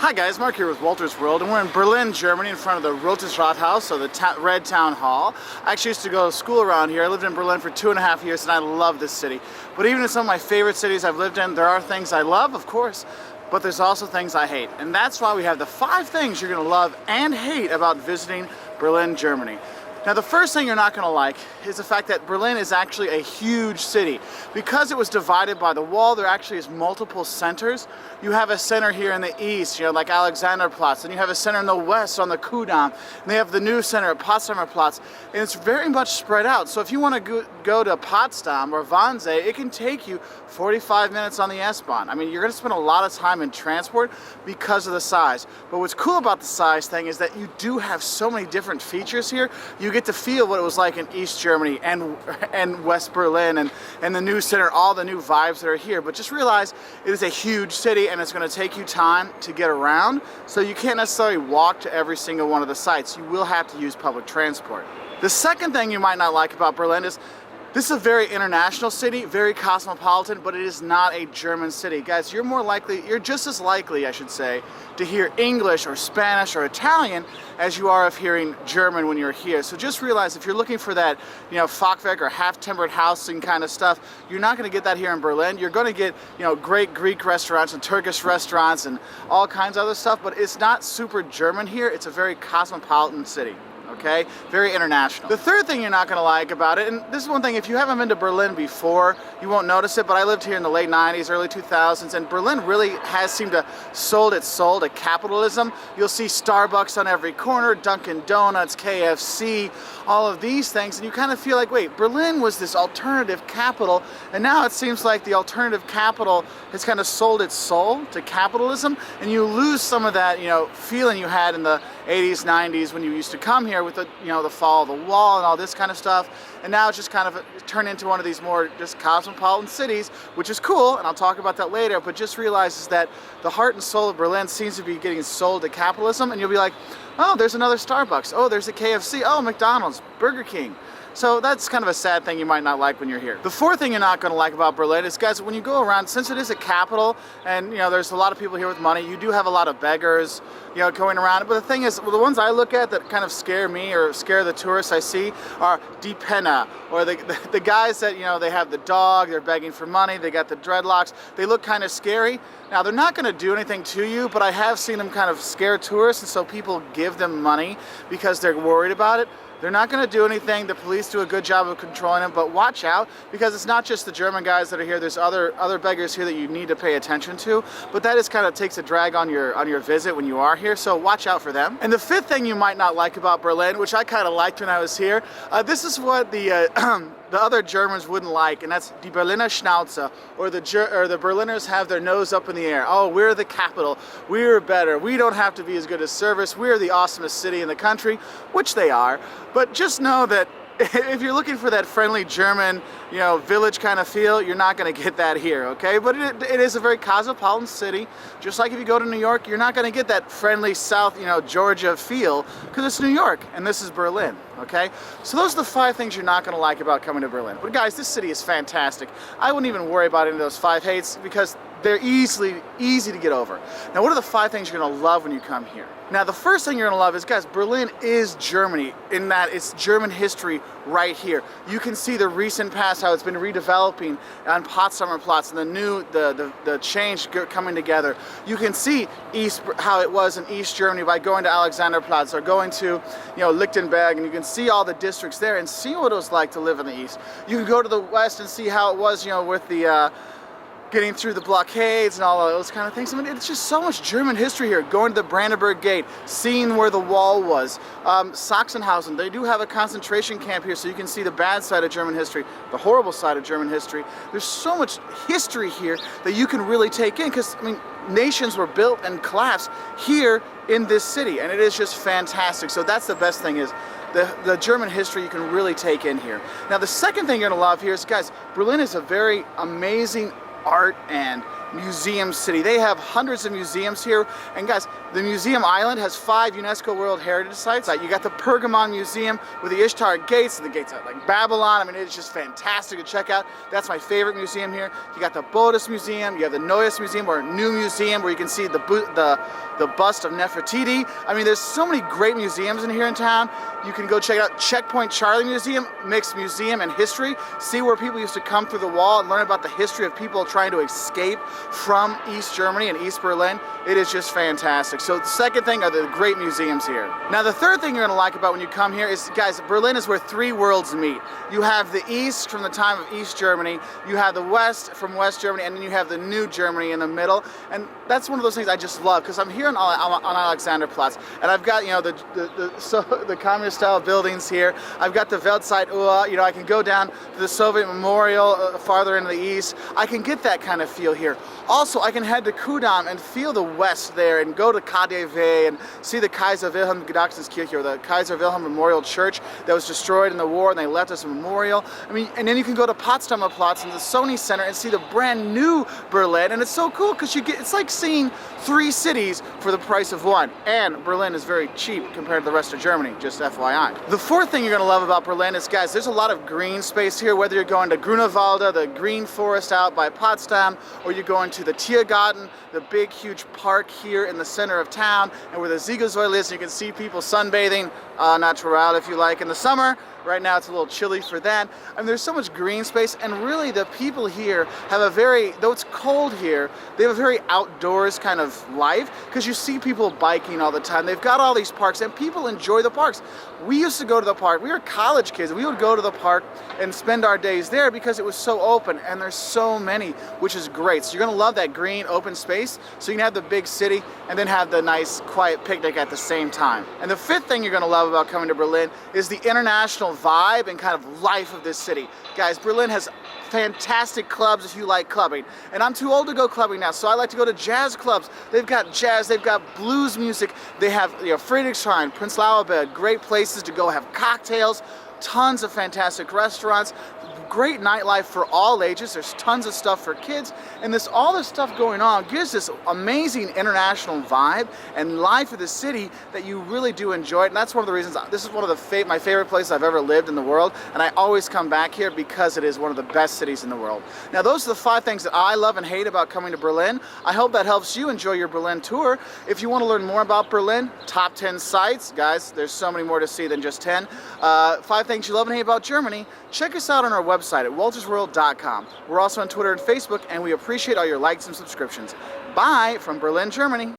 Hi guys, Mark here with Wolters World, and we're in Berlin, Germany, in front of the Rotes Rathaus, so the Red Town Hall. I actually used to go to school around here. I lived in Berlin for 2.5 years, and I love this city. But even in some of my favorite cities I've lived in, there are things I love, of course, but there's also things I hate. And that's why we have the 5 things you're going to love and hate about visiting Berlin, Germany. Now, the first thing you're not going to like is the fact that Berlin is actually a huge city. Because it was divided by the wall, there actually is multiple centers. You have a center here in the east, like Alexanderplatz, and you have a center in the west on the Kudamm, and they have the new center at Potsdamer Platz, and it's very much spread out. So if you want to go to Potsdam or Wannsee, it can take you 45 minutes on the S-Bahn. I mean, you're going to spend a lot of time in transport because of the size. But what's cool about the size thing is that you do have so many different features here. You get to feel what it was like in East Germany and West Berlin and the new center, all the new vibes that are here. But just realize it is a huge city and it's going to take you time to get around. So you can't necessarily walk to every single one of the sites. You will have to use public transport. The second thing you might not like about Berlin is this is a very international city, very cosmopolitan, but it is not a German city. Guys, you're just as likely, I should say, to hear English or Spanish or Italian as you are of hearing German when you're here. So just realize if you're looking for that, Fachwerk or half-timbered housing kind of stuff, you're not going to get that here in Berlin. You're going to get, great Greek restaurants and Turkish restaurants and all kinds of other stuff, but it's not super German here. It's a very cosmopolitan city. Okay, very international. The third thing you're not going to like about it, and this is one thing, if you haven't been to Berlin before, you won't notice it, but I lived here in the late 90s, early 2000s, and Berlin really has seemed to sold its soul to capitalism. You'll see Starbucks on every corner, Dunkin' Donuts, KFC, all of these things, and you kind of feel like, wait, Berlin was this alternative capital, and now it seems like the alternative capital has kind of sold its soul to capitalism, and you lose some of that, feeling you had in the 80s, 90s when you used to come here with the, the fall of the wall and all this kind of stuff. And now it's just kind of turned into one of these more just cosmopolitan cities, which is cool, and I'll talk about that later, but just realizes that the heart and soul of Berlin seems to be getting sold to capitalism, and you'll be like, oh, there's another Starbucks, oh, there's a KFC, oh, McDonald's, Burger King. So that's kind of a sad thing you might not like when you're here. The fourth thing you're not going to like about Berlin is, guys, when you go around, since it is a capital and, there's a lot of people here with money, you do have a lot of beggars, going around. But the thing is, the ones I look at that kind of scare me or scare the tourists I see are Die Penner, or the guys that, they have the dog, they're begging for money, they got the dreadlocks, they look kind of scary. Now, they're not going to do anything to you, but I have seen them kind of scare tourists, and so people give them money because they're worried about it. They're not going to do anything. The police do a good job of controlling them, but watch out, because it's not just the German guys that are here. There's other beggars here that you need to pay attention to, but that kind of takes a drag on your visit when you are here, so watch out for them. And the fifth thing you might not like about Berlin, which I kind of liked when I was here, this is what the other Germans wouldn't like, and that's die Berliner Schnauze, or the Berliners have their nose up in the air. Oh, we're the capital, we're better, we don't have to be as good as service, we're the awesomest city in the country, which they are. But just know that if you're looking for that friendly German, village kind of feel, you're not going to get that here, okay? But it is a very cosmopolitan city. Just like if you go to New York, you're not going to get that friendly South, Georgia feel, because it's New York, and this is Berlin, okay? So those are the 5 things you're not going to like about coming to Berlin. But guys, this city is fantastic. I wouldn't even worry about any of those 5 hates, because they're easy to get over. Now, what are the 5 things you're going to love when you come here? Now, the first thing you're going to love is, guys, Berlin is Germany, in that it's German history right here. You can see the recent past, how it's been redeveloping on Potsdamer Platz, and the change coming together. You can see how it was in East Germany by going to Alexanderplatz or going to, Lichtenberg, and you can see all the districts there and see what it was like to live in the East. You can go to the West and see how it was, with the getting through the blockades and all of those kind of things. I mean, it's just so much German history here. Going to the Brandenburg Gate, seeing where the wall was. Sachsenhausen, they do have a concentration camp here, so you can see the bad side of German history, the horrible side of German history. There's so much history here that you can really take in, because, nations were built and collapsed here in this city, and it is just fantastic. So that's the best thing, is the German history you can really take in here. Now, the second thing you're going to love here is, guys, Berlin is a very amazing art and museum city. They have hundreds of museums here, and guys, the museum island has 5 UNESCO World Heritage Sites. You got the Pergamon Museum with the Ishtar gates, and the gates are like Babylon. I mean, it's just fantastic to check out. That's my favorite museum here. You got the Bodes Museum, you have the Neues Museum, or New Museum, where you can see the bust of Nefertiti. I mean, there's so many great museums in here in town. You can go check it out. Checkpoint Charlie Museum, mixed museum and history. See where people used to come through the wall and learn about the history of people trying to escape from East Germany and East Berlin. It is just fantastic. So the second thing are the great museums here. Now the third thing you're gonna like about when you come here is, guys, Berlin is where 3 worlds meet. You have the East from the time of East Germany, you have the West from West Germany, and then you have the New Germany in the middle. And that's one of those things I just love, because I'm here on Alexanderplatz, and I've got, you know, the communist style buildings here. I've got the Weltzeituhr, you know, I can go down to the Soviet Memorial farther into the east. I can get that kind of feel here. Also, I can head to Kudamm and feel the West there, and go to KaDeWe and see the Kaiser Wilhelm Gedächtniskirche, or the Kaiser Wilhelm Memorial Church that was destroyed in the war, and they left us a memorial. I mean, and then you can go to Potsdamer Platz and the Sony Center and see the brand new Berlin, and it's so cool because it's like seeing 3 cities for the price of 1. And Berlin is very cheap compared to the rest of Germany, just FYI. The fourth thing you're gonna love about Berlin is, guys, there's a lot of green space here, whether you're going to Grunewalde, the green forest out by Potsdam, or you're going to the Tiergarten, the big huge park here in the center of town, and where the Siegessäule is, you can see people sunbathing, natural if you like, in the summer. Right now it's a little chilly for that. I mean, there's so much green space, and really the people here have a very, though it's cold here, they have a very outdoors kind of life, because you see people biking all the time. They've got all these parks, and people enjoy the parks. We used to go to the park. We were college kids, and we would go to the park and spend our days there because it was so open, and there's so many, which is great. So you're gonna love that green open space, so you can have the big city and then have the nice quiet picnic at the same time. And the fifth thing you're gonna love about coming to Berlin is the international vibe and kind of life of this city. Guys, Berlin has fantastic clubs if you like clubbing. And I'm too old to go clubbing now, so I like to go to jazz clubs. They've got jazz, they've got blues music, they have, you know, Friedrichshain, Prenzlauer Berg, great places to go have cocktails, tons of fantastic restaurants, great nightlife for all ages. There's tons of stuff for kids, and all this stuff going on gives this amazing international vibe and life of the city that you really do enjoy it. And that's one of the reasons, this is one of my favorite places I've ever lived in the world, and I always come back here because it is one of the best cities in the world. Now those are the 5 things that I love and hate about coming to Berlin. I hope that helps you enjoy your Berlin tour. If you want to learn more about Berlin, top 10 sites, guys, there's so many more to see than just 10. 5 things you love and hate about Germany. Check us out on our website at woltersworld.com. We're also on Twitter and Facebook, and we appreciate all your likes and subscriptions. Bye from Berlin, Germany.